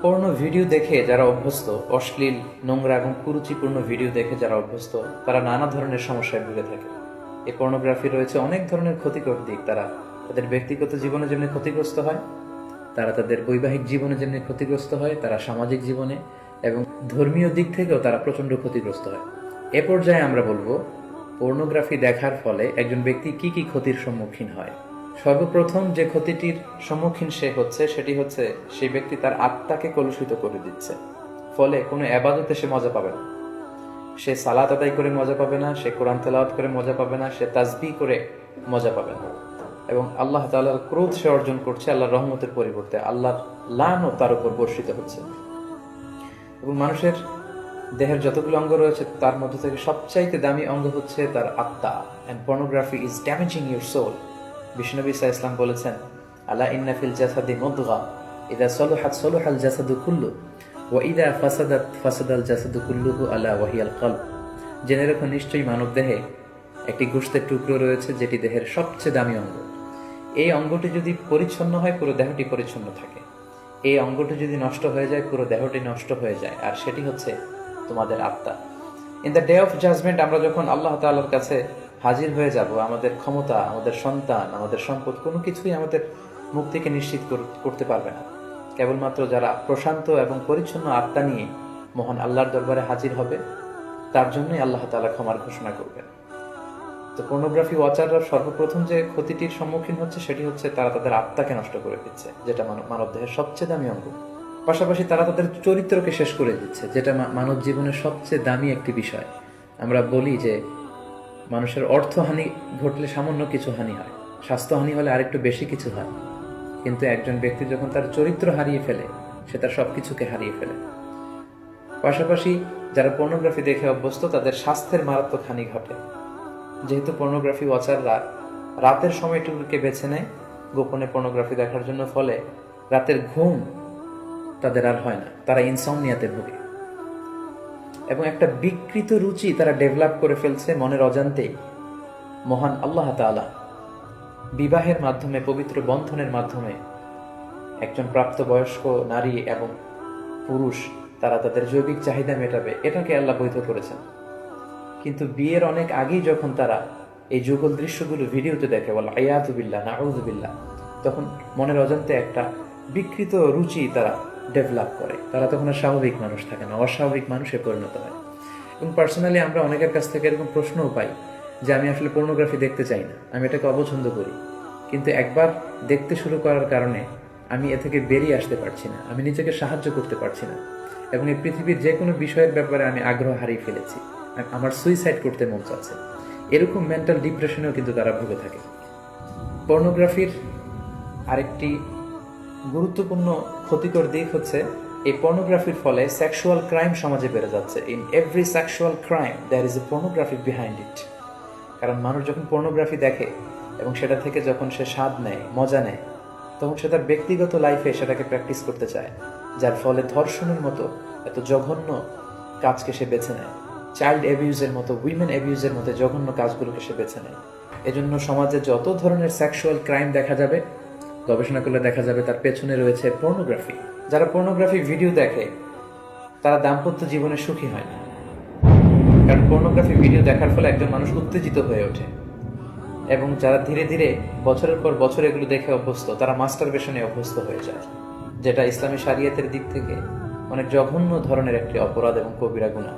পর্ণ video দেখে যারা অভ্যস্ত, অশ্লীল, নোংরা এবং কুরুচিপূর্ণ ভিডিও দেখে যারা অভ্যস্ত, তারা নানা ধরনের সমস্যায় ভুগে থাকে। এই পর্নোগ্রাফি রয়েছে অনেক ধরনের ক্ষতিকর দিক। তারা তাদের ব্যক্তিগত জীবনে যেমনি ক্ষতিগ্রস্ত হয়, তারা তাদের বৈবাহিক জীবনে যেমনি ক্ষতিগ্রস্ত হয়, তারা সামাজিক জীবনে এবং ধর্মীয় দিক থেকেও তারা প্রচণ্ড ক্ষতিগ্রস্ত হয়। এ পর্যায়ে আমরা বলবো পর্নোগ্রাফি দেখার ফলে একজন ব্যক্তি কি কি ক্ষতির সম্মুখীন হয়। সর্বপ্রথম যে ক্ষতিটির সম্মুখীন সে হচ্ছে সেটি হচ্ছে সেই ব্যক্তি তার আত্মাকে কলুষিত করে দিচ্ছে। ফলে কোনো এবাদতে সে মজা পাবে না, সে সালাত আদায় করে মজা পাবে না, সে কোরআন তেলাওয়াত করে মজা পাবে না, সে তাসবিহ করে মজা পাবে না। এবং আল্লাহ তাআলার ক্রোধ সে অর্জন করছে আল্লাহর রহমতের পরিবর্তে, আল্লাহর লানও তার উপর বর্ষিত হচ্ছে। এবং মানুষের দেহের যতগুলো অঙ্গ রয়েছে তার মধ্যে থেকে সবচাইতে দামি অঙ্গ হচ্ছে তার আত্মা। And pornography is damaging your soul. বিষ্ণুনবী সাল্লাল্লাহু আলাইহি ওয়াসাল্লাম বলেছেন, আলা ইন্না ফিল জাসাদি মুদগা ইযা সলুহাত সলুহাল জাসাদু কুল্লু ওয়া ইযা ফাসাদাত ফাসাদাল জাসাদু কুল্লুহু আলা ওয়াহিয়াল কলব। জেনে রাখো, নিশ্চয়ই মানব দেহে একটি গোশতের টুকরো রয়েছে যেটি দেহের সবচেয়ে দামি অঙ্গ। এই অঙ্গটি যদি পরিচ্ছন্ন হয় পুরো দেহটি পরিচ্ছন্ন থাকে, এই অঙ্গটি যদি নষ্ট হয়ে যায় পুরো দেহটি নষ্ট হয়ে যায়, আর সেটি হচ্ছে তোমাদের আত্মা। In the day of judgment আমরা যখন আল্লাহ তাআলার কাছে হাজির হয়ে যাব, আমাদের ক্ষমতা, আমাদের সন্তান, আমাদের সম্পদ কোনো কিছুই আমাদের মুক্তিকে নিশ্চিত করতে পারবে না। কেবলমাত্র যারা প্রশান্ত এবং পরিচ্ছন্ন আত্মা নিয়ে মহান আল্লাহর দরবারে হাজির হবে, তার জন্যই আল্লাহ তাআলা ক্ষমার ঘোষণা করবেন। তো পর্নোগ্রাফি ওয়াচাররা সর্বপ্রথম যে ক্ষতিটির সম্মুখীন হচ্ছে সেটি হচ্ছে তারা তাদের আত্মাকে নষ্ট করে দিচ্ছে, যেটা মানব দেহের সবচেয়ে দামি অঙ্গ। পাশাপাশি তারা তাদের চরিত্রকে শেষ করে দিচ্ছে, যেটা মানব জীবনের সবচেয়ে দামি একটি বিষয়। আমরা বলি যে মানুষের অর্থহানি ঘটলে সামান্য কিছু হানি হয়, স্বাস্থ্যহানি হলে আরেকটু বেশি কিছু হয়, কিন্তু একজন ব্যক্তি যখন তার চরিত্র হারিয়ে ফেলে সে তার সবকিছুকে হারিয়ে ফেলে। পাশাপাশি যারা পর্নোগ্রাফি দেখে অভ্যস্ত তাদের স্বাস্থ্যের মারাত্মক হানি ঘটে, যেহেতু পর্নোগ্রাফি ওয়াচাররা রাতের সময়টুকুকে বেছে নেয় গোপনে পর্নোগ্রাফি দেখার জন্য। ফলে রাতের ঘুম তাদের আর হয় না, তারা ইনসমনিয়াতে ভোগে এবং একটা বিকৃত রুচি তারা ডেভেলপ করে ফেলছে মনের অজান্তেই। মহান আল্লাহ তাআলা বিবাহের মাধ্যমে, পবিত্র বন্ধনের মাধ্যমে একজন প্রাপ্তবয়স্ক নারী এবং পুরুষ তারা তাদের জৈবিক চাহিদা মেটাবে, এটাকে আল্লাহ বৈধ করেছেন। কিন্তু বিয়ের অনেক আগেই যখন তারা এই যুগল দৃশ্যগুলো ভিডিওতে দেখে, বলা আয়াযু বিল্লাহ, নাউযু বিল্লাহ, তখন মনের অজান্তে একটা বিকৃত রুচি তারা ডেভেলপ করে। তারা তখন আর স্বাভাবিক মানুষ থাকে না, অস্বাভাবিক মানুষে পরিণত হয়। এবং পার্সোনালি আমরা অনেকের কাছ থেকে এরকম প্রশ্নও পাই যে আমি আসলে পর্নোগ্রাফি দেখতে চাই না, আমি এটাকে অপছন্দ করি, কিন্তু একবার দেখতে শুরু করার কারণে আমি এ থেকে বেরিয়ে আসতে পারছি না, আমি নিজেকে সাহায্য করতে পারছি না, এবং এই পৃথিবীর যে কোনো বিষয়ের ব্যাপারে আমি আগ্রহ হারিয়ে ফেলেছি, আমার সুইসাইড করতে মন চাচ্ছে। এরকম মেন্টাল ডিপ্রেশনেও কিন্তু তারা ভুগে থাকে। পর্নোগ্রাফির আরেকটি গুরুত্বপূর্ণ ক্ষতিকর দিক হচ্ছে এই পর্নোগ্রাফির ফলে সেক্সুয়াল ক্রাইম সমাজে বেড়ে যাচ্ছে। In every sexual crime there is a pornography behind it. কারণ মানুষ যখন পর্নোগ্রাফি দেখে এবং সেটা থেকে যখন সে স্বাদ নেয়, মজা নেয়, তখন সে তার ব্যক্তিগত লাইফে সেটাকে প্র্যাকটিস করতে চায়, যার ফলে ধর্ষণের মতো এত জঘন্য কাজকে সে বেছে নেয়, চাইল্ড অ্যাবিউজের মতো, উইমেন অ্যাবিউজের মতো জঘন্য কাজগুলোকে সে বেছে নেয়। এজন্য সমাজে যত ধরনের সেক্সুয়াল ক্রাইম দেখা যাবে, গবেষণা করলে দেখা যাবে তার পেছনে রয়েছে পর্নোগ্রাফি। যারা পর্নোগ্রাফি ভিডিও দেখে তারা দাম্পত্য জীবনে সুখী হয় না, কারণ পর্নোগ্রাফি ভিডিও দেখার ফলে একজন মানুষ উত্তেজিত হয়ে ওঠে। এবং যারা ধীরে ধীরে বছরের পর বছর এগুলো দেখে অভ্যস্ত, তারা মাস্টারবেশনে অভ্যস্ত হয়ে যায়, যেটা ইসলামী শরিয়তের দিক থেকে অনেক জঘন্য ধরনের একটি অপরাধ এবং কবিরা গুনাহ।